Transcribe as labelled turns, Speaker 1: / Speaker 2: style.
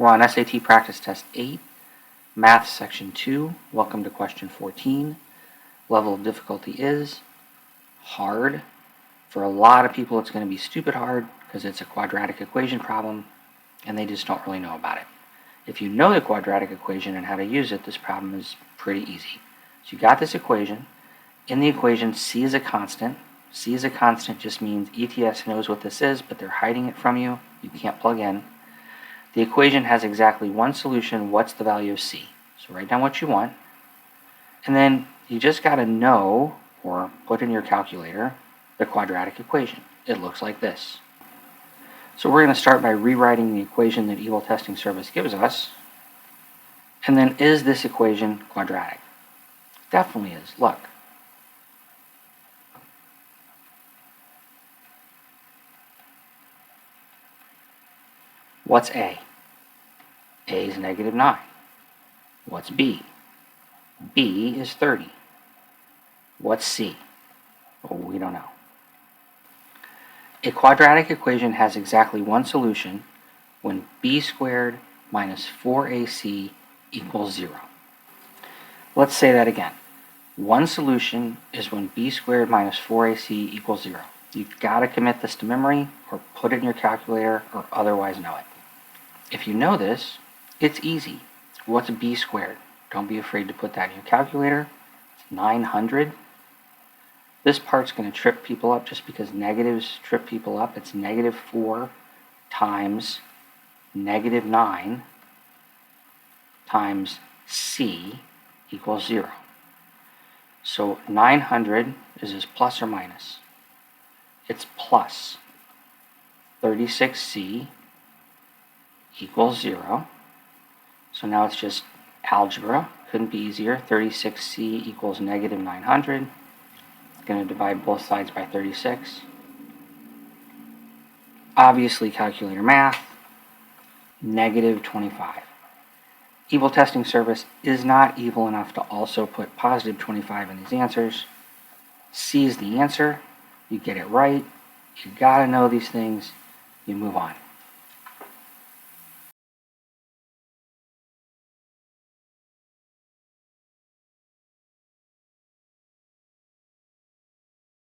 Speaker 1: We're on SAT Practice Test 8, Math Section 2. Welcome to question 14. Level of difficulty is hard. For a lot of people, it's going to be stupid hard because it's a quadratic equation problem and they just don't really know about it. If you know the quadratic equation and how to use it, this problem is pretty easy. So you got this equation. In the equation, c is a constant. C is a constant just means ETS knows what this is, but they're hiding it from you. You can't plug in. The equation has exactly one solution. What's the value of c? So write down what you want. And then you just got to know, or put in your calculator, the quadratic equation. It looks like this. So we're going to start by rewriting the equation that Evil Testing Service gives us. And then, is this equation quadratic? Definitely is. Look. What's A? A is negative 9. What's B? B is 30. What's C? Oh, we don't know. A quadratic equation has exactly one solution when b squared minus 4ac equals 0. Let's say that again. One solution is when b squared minus 4ac equals 0. You've got to commit this to memory or put it in your calculator or otherwise know it. If you know this, it's easy. What's b squared? Don't be afraid to put that in your calculator. It's 900. This part's going to trip people up just because negatives trip people up. It's negative 4 times negative 9 times c equals 0. So 900 is this plus or minus? It's plus 36c equals 0. So now it's just algebra. Couldn't be easier. 36c equals negative 900. Going to divide both sides by 36. Obviously, calculator math, negative 25. Evil Testing Service is not evil enough to also put positive 25 in these answers. C is the answer. You get it right. You got to know these things. You move on.